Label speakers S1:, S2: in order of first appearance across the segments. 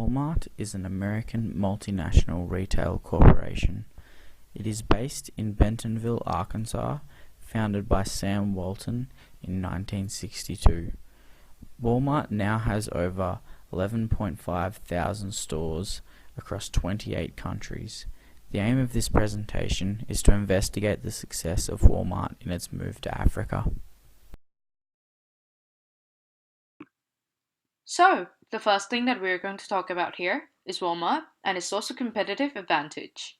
S1: Walmart is an American multinational retail corporation. It is based in Bentonville, Arkansas, founded by Sam Walton in 1962. Walmart now has over 11.5 thousand stores across 28 countries. The aim of this presentation is to investigate the success of Walmart in its move to Africa.
S2: So, the first thing that we're going to talk about here is Walmart and its source of competitive advantage.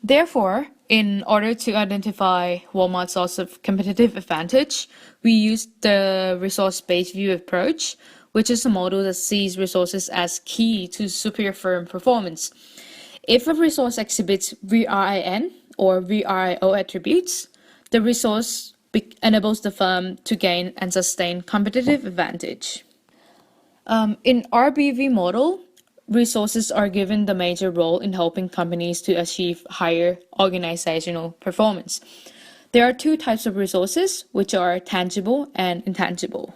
S2: Therefore, in order to identify Walmart's source of competitive advantage, we use the resource-based view approach, which is a model that sees resources as key to superior firm performance. If a resource exhibits VRIN or VRIO attributes, the resource enables the firm to gain and sustain competitive advantage. In RBV model, resources are given the major role in helping companies to achieve higher organizational performance. There are two types of resources, which are tangible and intangible.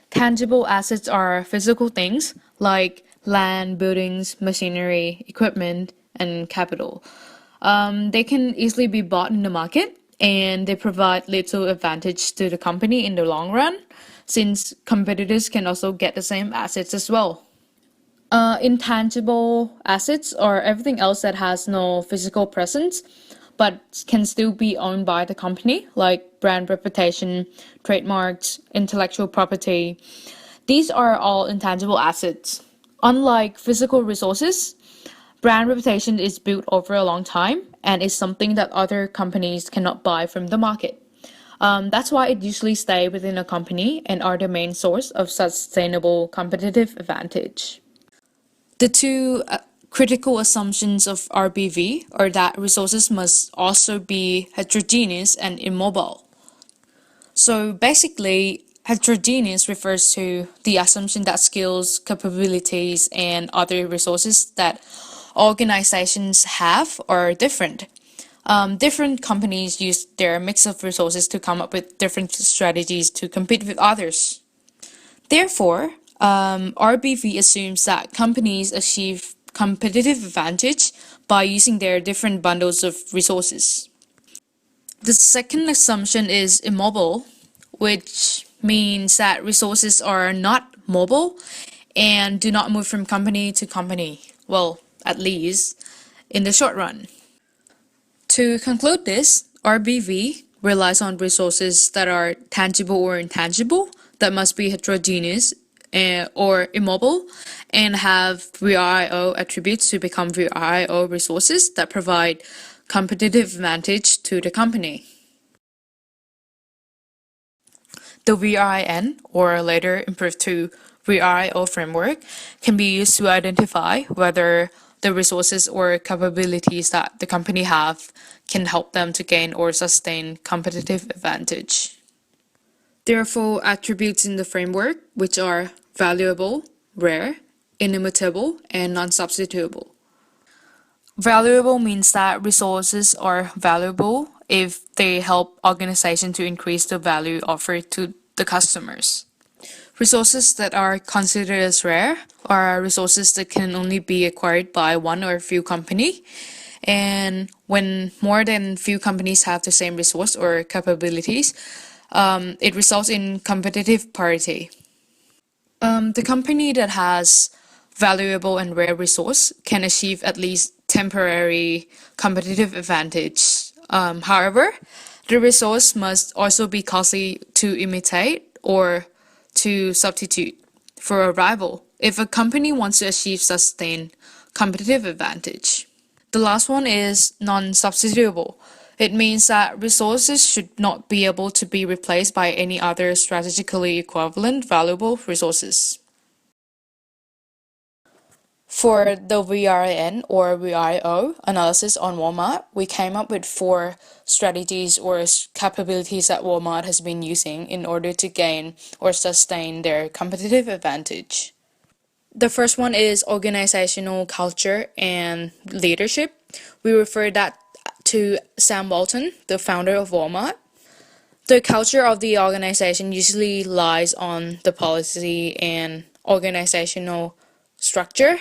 S2: Tangible assets are physical things like land, buildings, machinery, equipment, and capital. They can easily be bought in the market, and they provide little advantage to the company in the long run, since competitors can also get the same assets as well. Intangible assets are everything else that has no physical presence but can still be owned by the company, like brand reputation, trademarks, intellectual property. These are all intangible assets. Unlike physical resources, brand reputation is built over a long time and is something that other companies cannot buy from the market. That's why it usually stays within a company and are the main source of sustainable competitive advantage. The two critical assumptions of RBV are that resources must also be heterogeneous and immobile. So basically, heterogeneous refers to the assumption that skills, capabilities, and other resources that organizations have are different. Different companies use their mix of resources to come up with different strategies to compete with others. Therefore, RBV assumes that companies achieve competitive advantage by using their different bundles of resources. The second assumption is immobile, which means that resources are not mobile and do not move from company to company. Well, at least in the short run. To conclude this, RBV relies on resources that are tangible or intangible, that must be heterogeneous or immobile, and have VRIO attributes to become VRIO resources that provide competitive advantage to the company. The VRIN, or later improved to VRIO framework, can be used to identify whether the resources or capabilities that the company have can help them to gain or sustain competitive advantage. There are four attributes in the framework, which are valuable, rare, inimitable, and non-substitutable. Valuable means that resources are valuable if they help organization to increase the value offered to the customers. Resources that are considered as rare are resources that can only be acquired by one or a few company. And when more than few companies have the same resource or capabilities, it results in competitive parity. The company that has valuable and rare resource can achieve at least temporary competitive advantage. However, the resource must also be costly to imitate or to substitute for a rival if a company wants to achieve sustained competitive advantage. The last one is non-substitutable. It means that resources should not be able to be replaced by any other strategically equivalent valuable resources. For the VRN or VIO analysis on Walmart, we came up with four strategies or capabilities that Walmart has been using in order to gain or sustain their competitive advantage. The first one is organizational culture and leadership. We refer that to Sam Walton, the founder of Walmart. The culture of the organization usually lies on the policy and organizational structure.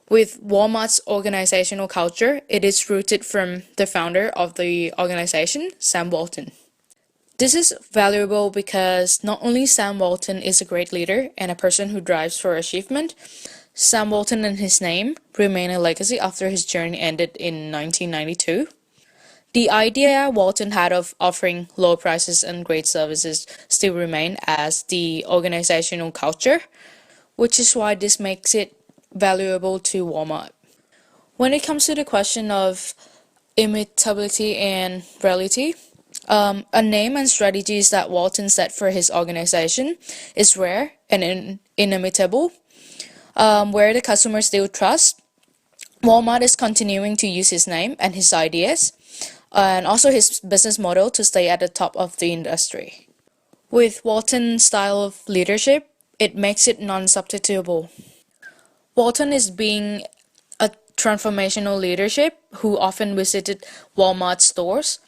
S2: With Walmart's organizational culture, it is rooted from the founder of the organization, Sam Walton. This is valuable because not only Sam Walton is a great leader and a person who drives for achievement, Sam Walton and his name remain a legacy after his journey ended in 1992. The idea Walton had of offering low prices and great services still remain as the organizational culture, which is why this makes it valuable to Walmart. When it comes to the question of imitability and reality, a name and strategies that Walton set for his organization is rare and inimitable, where the customer still trust. Walmart is continuing to use his name and his ideas, and also his business model to stay at the top of the industry. With Walton's style of leadership, it makes it non-substitutable. Walton is being a transformational leadership who often visited Walmart stores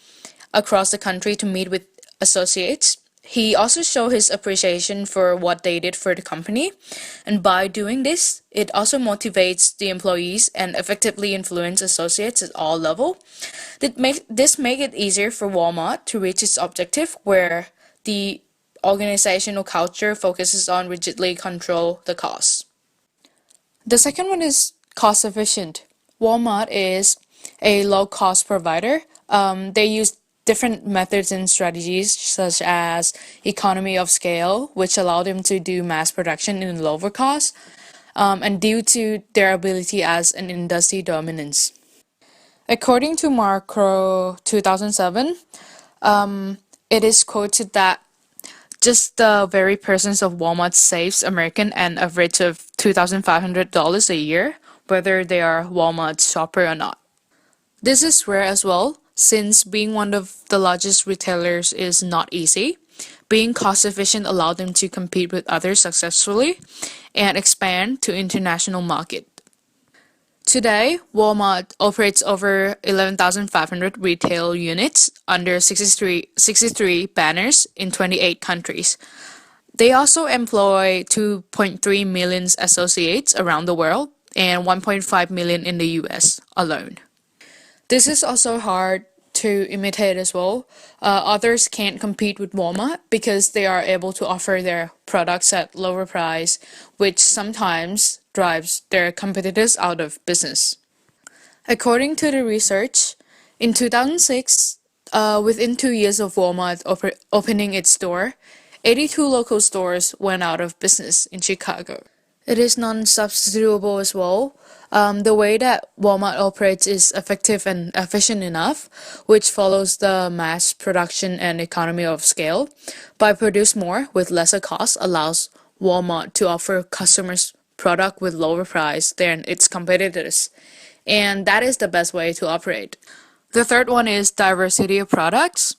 S2: across the country to meet with associates. He also showed his appreciation for what they did for the company, and by doing this, it also motivates the employees and effectively influence associates at all levels. This make it easier for Walmart to reach its objective, where the organizational culture focuses on rigidly control the costs. The second one is cost efficient. Walmart is a low cost provider. They use different methods and strategies such as economy of scale, which allow them to do mass production in lower cost, and due to their ability as an industry dominance. According to Macro 2007, it is quoted that just the very presence of Walmart saves American an average of $2,500 a year, whether they are Walmart shopper or not. This is rare as well, since being one of the largest retailers is not easy. Being cost efficient allowed them to compete with others successfully and expand to international market. Today, Walmart operates over 11,500 retail units under 63 banners in 28 countries. They also employ 2.3 million associates around the world and 1.5 million in the US alone. This is also hard to imitate as well. Others can't compete with Walmart because they are able to offer their products at lower price, which sometimes drives their competitors out of business. According to the research, in 2006, within 2 years of Walmart opening its store, 82 local stores went out of business in Chicago. It is non-substitutable as well. The way that Walmart operates is effective and efficient enough, which follows the mass production and economy of scale. By produce more with lesser cost allows Walmart to offer customers product with lower price than its competitors. And that is the best way to operate. The third one is diversity of products.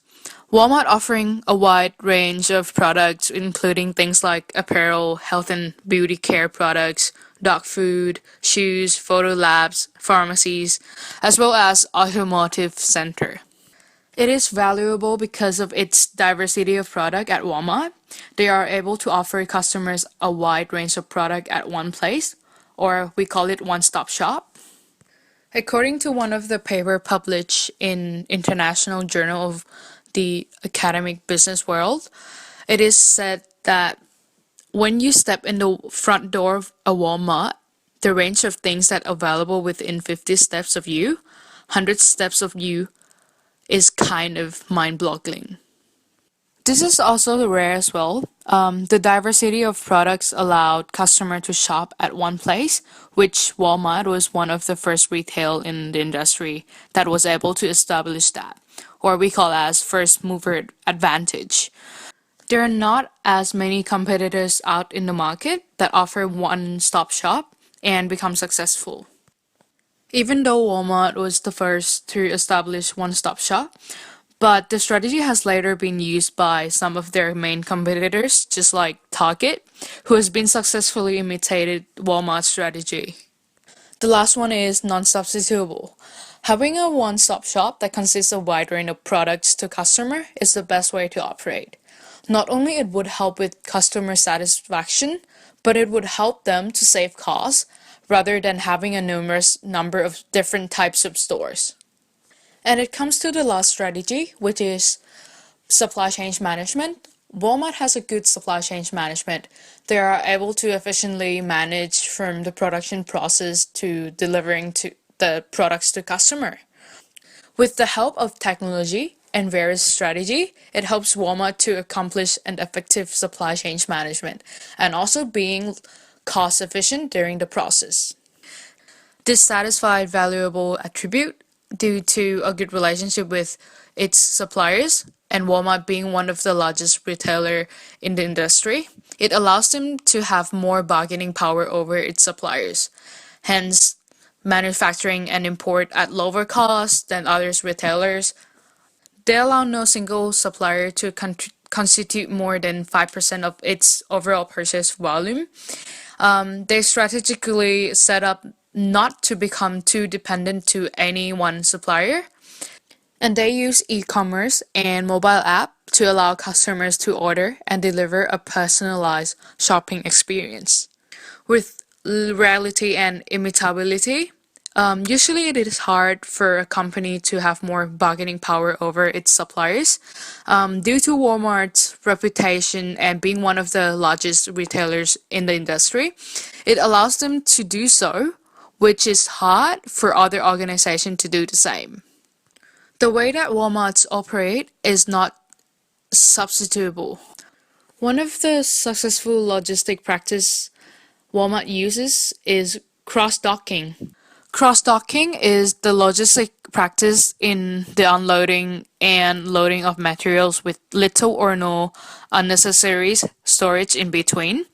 S2: Walmart offering a wide range of products, including things like apparel, health and beauty care products, dog food, shoes, photo labs, pharmacies, as well as automotive center. It is valuable because of its diversity of product at Walmart. They are able to offer customers a wide range of product at one place, or we call it one-stop shop. According to one of the paper published in International Journal of the Academic Business World, it is said that when you step in the front door of a Walmart, the range of things that are available within 50 steps of you, 100 steps of you, is kind of mind-boggling. This is also rare as well. The diversity of products allowed customers to shop at one place, which Walmart was one of the first retail in the industry that was able to establish that, or we call as first mover advantage. There are not as many competitors out in the market that offer one-stop shop and become successful. Even though Walmart was the first to establish one-stop shop, but the strategy has later been used by some of their main competitors, just like Target, who has been successfully imitated Walmart's strategy. The last one is non-substitutable. Having a one-stop shop that consists of a wide range of products to customer is the best way to operate. Not only it would help with customer satisfaction, but it would help them to save costs rather than having a numerous number of different types of stores. And it comes to the last strategy, which is supply chain management. Walmart has a good supply chain management. They are able to efficiently manage from the production process to delivering to the products to customer. With the help of technology and various strategy, it helps Walmart to accomplish an effective supply chain management and also being cost efficient during the process. This satisfied valuable attribute due to a good relationship with its suppliers and Walmart being one of the largest retailer in the industry, it allows them to have more bargaining power over its suppliers. Hence, manufacturing and import at lower cost than others retailers. They allow no single supplier to constitute more than 5% of its overall purchase volume. They strategically set up not to become too dependent to any one supplier. And they use e-commerce and mobile app to allow customers to order and deliver a personalized shopping experience. With reality and immutability, usually it is hard for a company to have more bargaining power over its suppliers. Due to Walmart's reputation and being one of the largest retailers in the industry, it allows them to do so, which is hard for other organizations to do the same. The way that Walmarts operate is not substitutable. One of the successful logistic practice Walmart uses is cross-docking. Cross-docking is the logistic practice in the unloading and loading of materials with little or no unnecessary storage in between.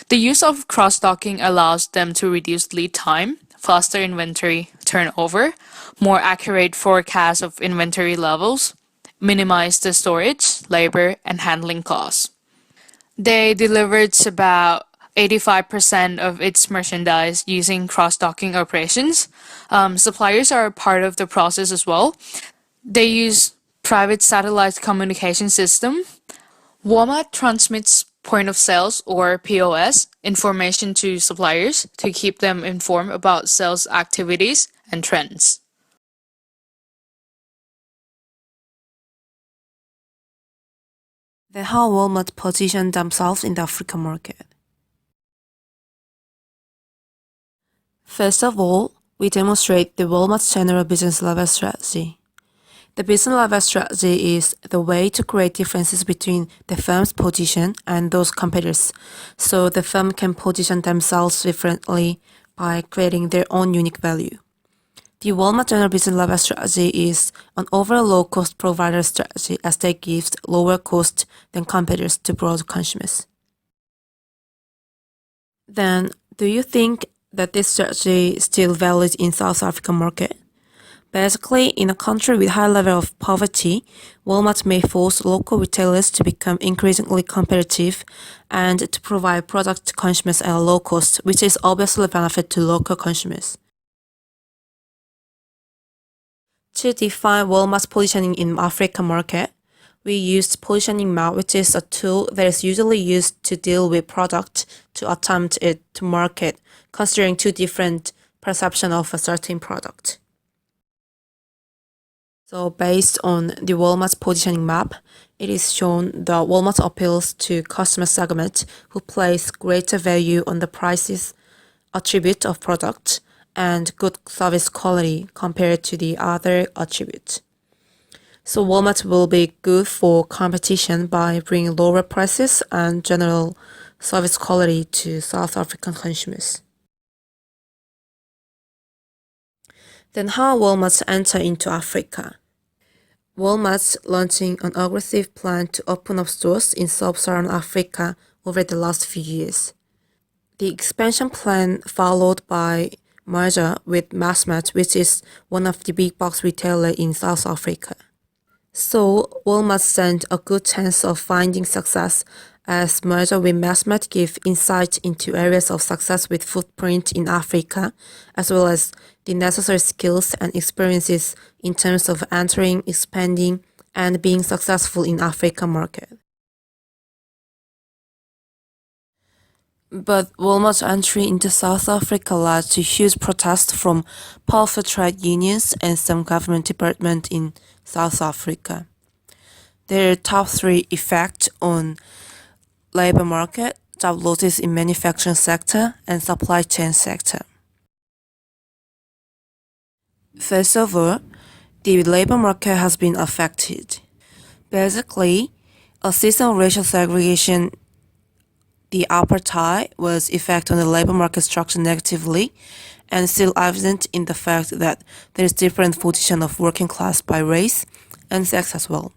S2: The use of cross-docking allows them to reduce lead time, faster inventory turnover, more accurate forecast of inventory levels, minimize the storage, labor, and handling costs. They delivered about 85% of its merchandise using cross-docking operations. Suppliers are a part of the process as well. They use private satellite communication system. Walmart transmits point of sales or POS information to suppliers to keep them informed about sales activities and trends.
S3: Then how Walmart position themselves in the African market? First of all, we demonstrate the Walmart's general business level strategy. The business level strategy is the way to create differences between the firm's position and those competitors, so the firm can position themselves differently by creating their own unique value. The Walmart general business level strategy is an overall low-cost provider strategy as they give lower cost than competitors to broad consumers. Then, do you think that this strategy is still valid in South African market? Basically, in a country with high level of poverty, Walmart may force local retailers to become increasingly competitive and to provide products to consumers at a low cost, which is obviously a benefit to local consumers. To define Walmart's positioning in African market, we used positioning map, which is a tool that is usually used to deal with product to attempt it to market, considering two different perception of a certain product. So based on the Walmart's positioning map, it is shown that Walmart appeals to customer segment who place greater value on the prices attribute of product and good service quality compared to the other attributes. So Walmart will be good for competition by bringing lower prices and general service quality to South African consumers. Then how Walmart enter into Africa? Walmart's launching an aggressive plan to open up stores in sub-Saharan Africa over the last few years. The expansion plan followed by merger with Massmart, which is one of the big box retailers in South Africa. So Walmart stand a good chance of finding success as merger with Massmart give insight into areas of success with footprint in Africa, as well as the necessary skills and experiences in terms of entering, expanding, and being successful in Africa market. But Walmart's entry into South Africa led to huge protests from powerful trade unions and some government departments in South Africa. Their top three effect on labor market, job losses in manufacturing sector, and supply chain sector. First of all, the labor market has been affected. Basically, a system of racial segregation, the apartheid, was effect on the labor market structure negatively and still evident in the fact that there is different position of working class by race and sex as well.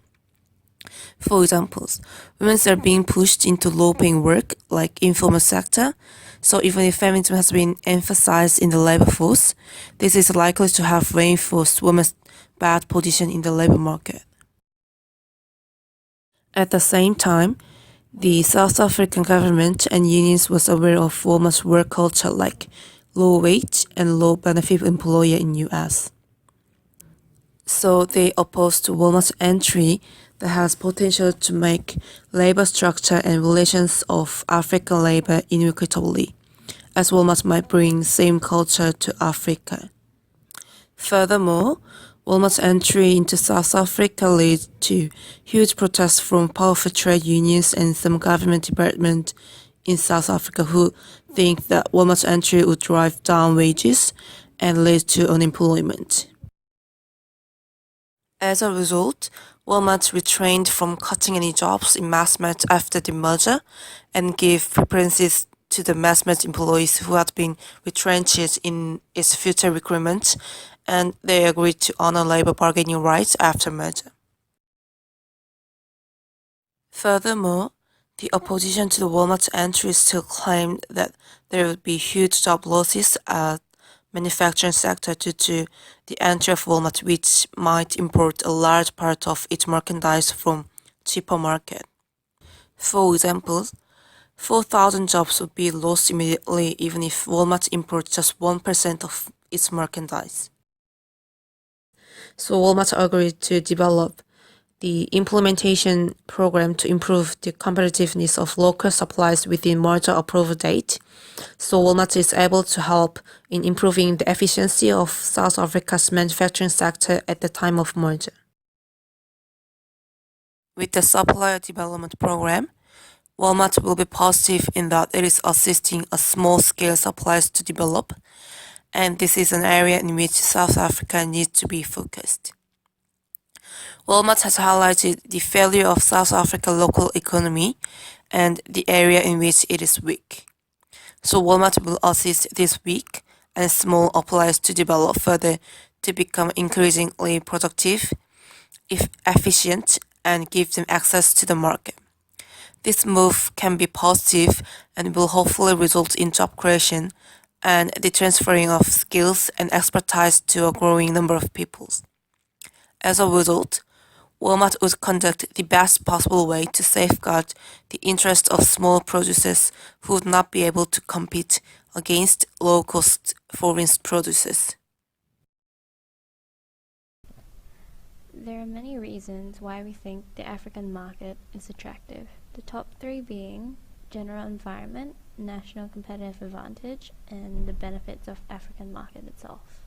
S3: For examples, women are being pushed into low-paying work like informal sector, so even if feminism has been emphasized in the labor force, this is likely to have reinforced women's bad position in the labor market. At the same time, the South African government and unions was aware of Walmart's work culture like low wage and low benefit employer in US. So they opposed Walmart's entry that has potential to make labor structure and relations of African labor inequitably, as Walmart might bring same culture to Africa. Furthermore, Walmart's entry into South Africa led to huge protests from powerful trade unions and some government departments in South Africa who think that Walmart's entry would drive down wages and lead to unemployment. As a result, Walmart refrained from cutting any jobs in Massmart after the merger and gave preferences to the Massmart employees who had been retrenched in its future recruitment, and they agreed to honor labor bargaining rights after merger. Furthermore, the opposition to the Walmart entry still claimed that there would be huge job losses at manufacturing sector due to the entry of Walmart, which might import a large part of its merchandise from cheaper market. For example, 4,000 jobs would be lost immediately even if Walmart imports just 1% of its merchandise. So Walmart agreed to develop the implementation program to improve the competitiveness of local supplies within merger approval date. So Walmart is able to help in improving the efficiency of South Africa's manufacturing sector at the time of merger. With the supplier development program, Walmart will be positive in that it is assisting a small-scale suppliers to develop, and this is an area in which South Africa needs to be focused. Walmart has highlighted the failure of South Africa's local economy and the area in which it is weak. So Walmart will assist this weak and small suppliers to develop further to become increasingly productive, efficient, and give them access to the market. This move can be positive and will hopefully result in job creation and the transferring of skills and expertise to a growing number of people. As a result, Walmart would conduct the best possible way to safeguard the interests of small producers who would not be able to compete against low-cost foreign producers.
S4: There are many reasons why we think the African market is attractive. The top three being general environment, national competitive advantage, and the benefits of African market itself.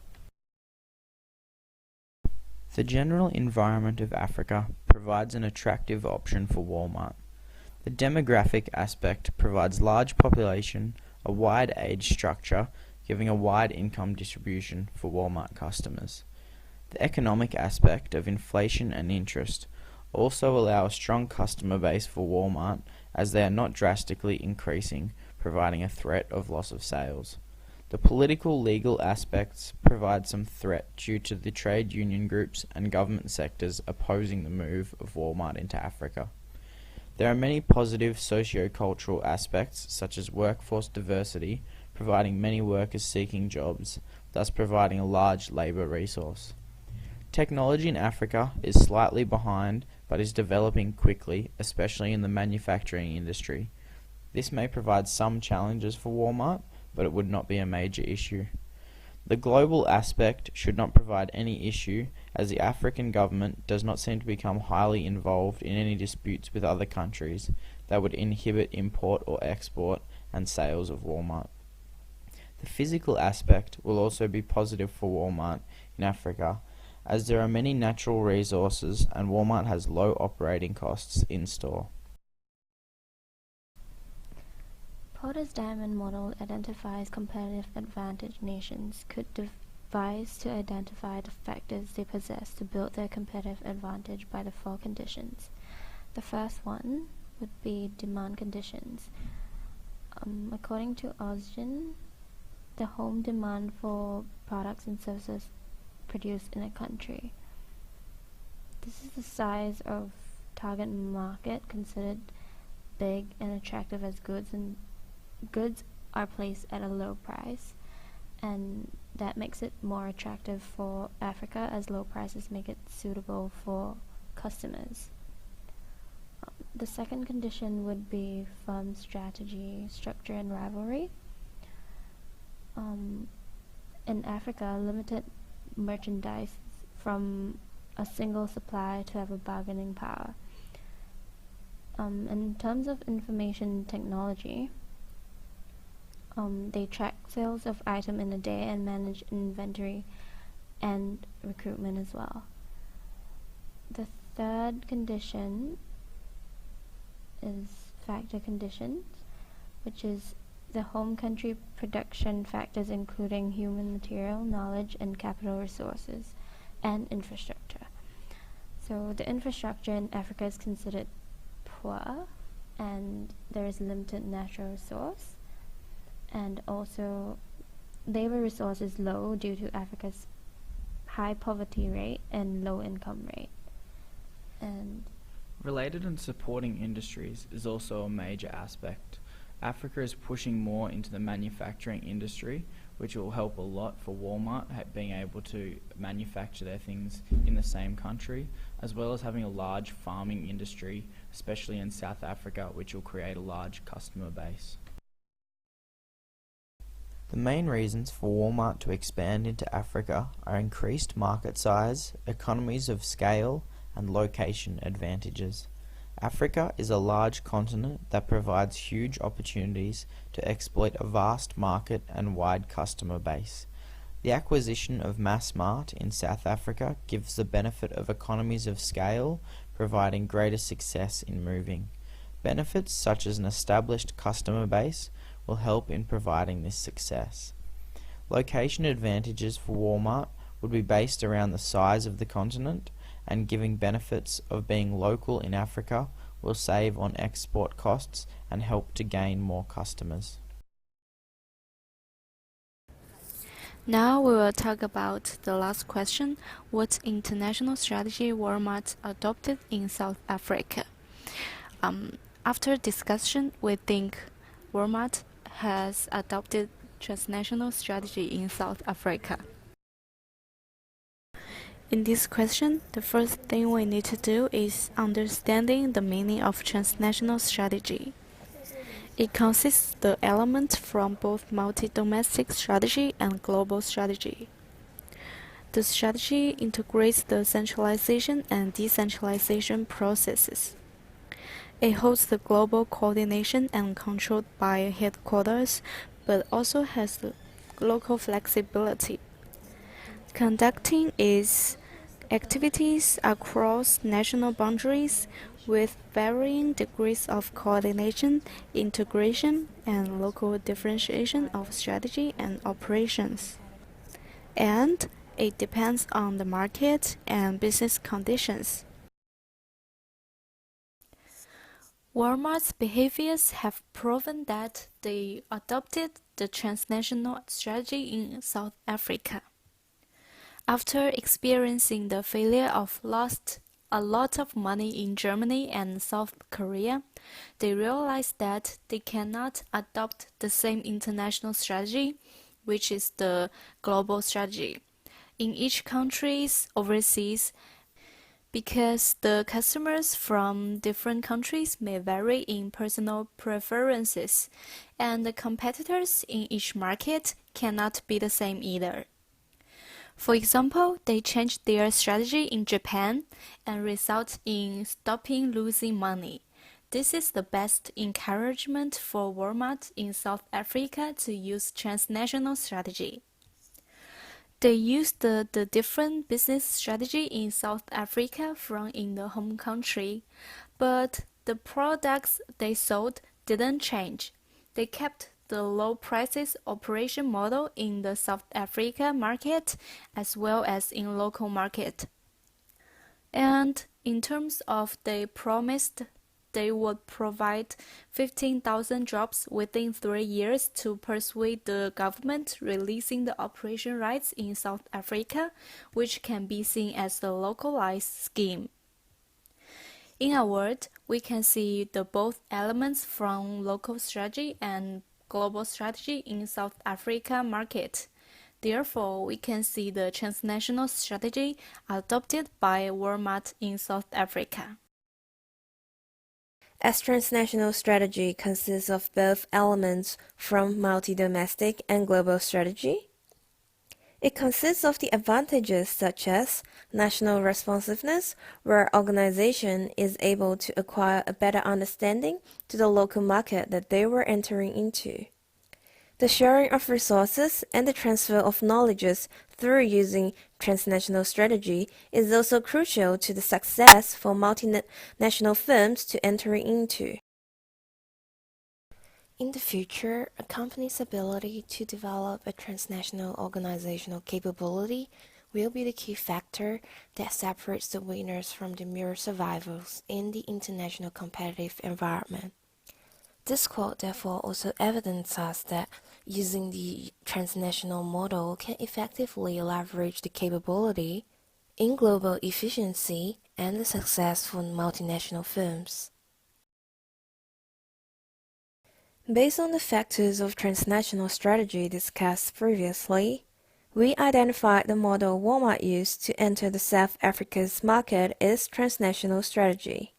S1: The general environment of Africa provides an attractive option for Walmart. The demographic aspect provides large population, a wide age structure, giving a wide income distribution for Walmart customers. The economic aspect of inflation and interest also allow a strong customer base for Walmart as they are not drastically increasing, providing a threat of loss of sales. The political legal aspects provide some threat due to the trade union groups and government sectors opposing the move of Walmart into Africa. There are many positive socio-cultural aspects such as workforce diversity, providing many workers seeking jobs, thus providing a large labour resource. Technology in Africa is slightly behind, but is developing quickly, especially in the manufacturing industry. This may provide some challenges for Walmart, but it would not be a major issue. The global aspect should not provide any issue, as the African government does not seem to become highly involved in any disputes with other countries that would inhibit import or export and sales of Walmart. The physical aspect will also be positive for Walmart in Africa, as there are many natural resources and Walmart has low operating costs in store.
S4: Porter's diamond model identifies competitive advantage nations could devise to identify the factors they possess to build their competitive advantage by the four conditions. The first one would be demand conditions. According to Ozgen, the home demand for products and services produced in a country. This is the size of target market considered big and attractive as goods are placed at a low price, and that makes it more attractive for Africa as low prices make it suitable for customers. The second condition would be firm strategy, structure, and rivalry. In Africa, limited merchandise from a single supplier to have a bargaining power. In terms of information technology, they track sales of item in a day and manage inventory and recruitment as well. The third condition is factor conditions, which is the home country production factors including human material, knowledge, and capital resources, and infrastructure. So the infrastructure in Africa is considered poor, and there is limited natural resource, and also labor resource is low due to Africa's high poverty rate and low income rate. And
S1: related and supporting industries is also a major aspect. Africa is pushing more into the manufacturing industry, which will help a lot for Walmart being able to manufacture their things in the same country, as well as having a large farming industry, especially in South Africa, which will create a large customer base. The main reasons for Walmart to expand into Africa are increased market size, economies of scale, and location advantages. Africa is a large continent that provides huge opportunities to exploit a vast market and wide customer base. The acquisition of Mass Mart in South Africa gives the benefit of economies of scale, providing greater success in moving. Benefits such as an established customer base will help in providing this success. Location advantages for Walmart would be based around the size of the continent, and giving benefits of being local in Africa will save on export costs and help to gain more customers.
S5: Now we will talk about the last question: what international strategy Walmart adopted in South Africa? After discussion, we think Walmart has adopted transnational strategy in South Africa. In this question, the first thing we need to do is understanding the meaning of transnational strategy. It consists the elements from both multi-domestic strategy and global strategy. The strategy integrates the centralization and decentralization processes. It holds the global coordination and controlled by headquarters, but also has the local flexibility. Conducting its activities across national boundaries with varying degrees of coordination, integration, and local differentiation of strategy and operations. And it depends on the market and business conditions. Walmart's behaviors have proven that they adopted the transnational strategy in South Africa. After experiencing the failure of lost a lot of money in Germany and South Korea, they realized that they cannot adopt the same international strategy, which is the global strategy. in each country's overseas because the customers from different countries may vary in personal preferences, and the competitors in each market cannot be the same either. For example, they changed their strategy in Japan and result in stopping losing money. This is the best encouragement for Walmart in South Africa to use transnational strategy. They used the different business strategy in South Africa from in the home country, but the products they sold didn't change. They kept the low prices operation model in the South Africa market as well as in local market. And in terms of they promised they would provide 15,000 jobs within 3 years to persuade the government releasing the operation rights in South Africa, which can be seen as a localized scheme. In a word, we can see the both elements from local strategy and global strategy in South Africa market. Therefore, we can see the transnational strategy adopted by Walmart in South Africa.
S6: As transnational strategy consists of both elements from multi-domestic and global strategy, it consists of the advantages such as national responsiveness, where organization is able to acquire a better understanding to the local market that they were entering into. The sharing of resources and the transfer of knowledges through using transnational strategy is also crucial to the success for multinational firms to enter into. In the future, a company's ability to develop a transnational organizational capability will be the key factor that separates the winners from the mere survivors in the international competitive environment. This quote therefore also evidences that using the transnational model can effectively leverage the capability in global efficiency and the success for multinational firms. Based on the factors of transnational strategy discussed previously, we identified the model Walmart used to enter the South Africa's market as transnational strategy.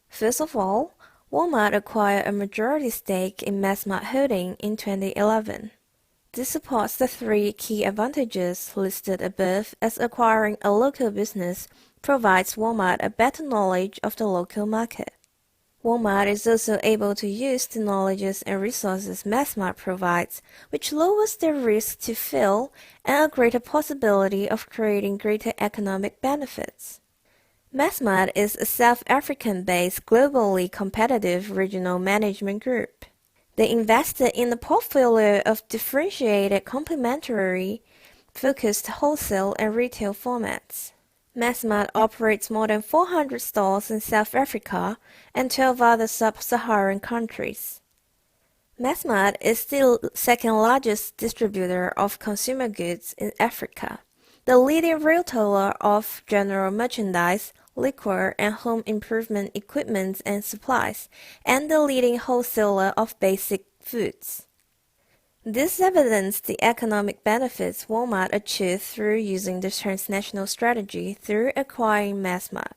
S6: First of all, Walmart acquired a majority stake in Massmart Holding in 2011. This supports the three key advantages listed above, as acquiring a local business provides Walmart a better knowledge of the local market. Walmart is also able to use the knowledges and resources Massmart provides, which lowers their risk to fail and a greater possibility of creating greater economic benefits. Massmart is a South African-based, globally competitive regional management group. They invested in a portfolio of differentiated, complementary, focused wholesale and retail formats. Massmart operates more than 400 stores in South Africa and 12 other sub-Saharan countries. Massmart is the second largest distributor of consumer goods in Africa, the leading retailer of general merchandise, liquor and home improvement equipment and supplies, and the leading wholesaler of basic foods. This evidenced the economic benefits Walmart achieved through using the transnational strategy through acquiring Massmart.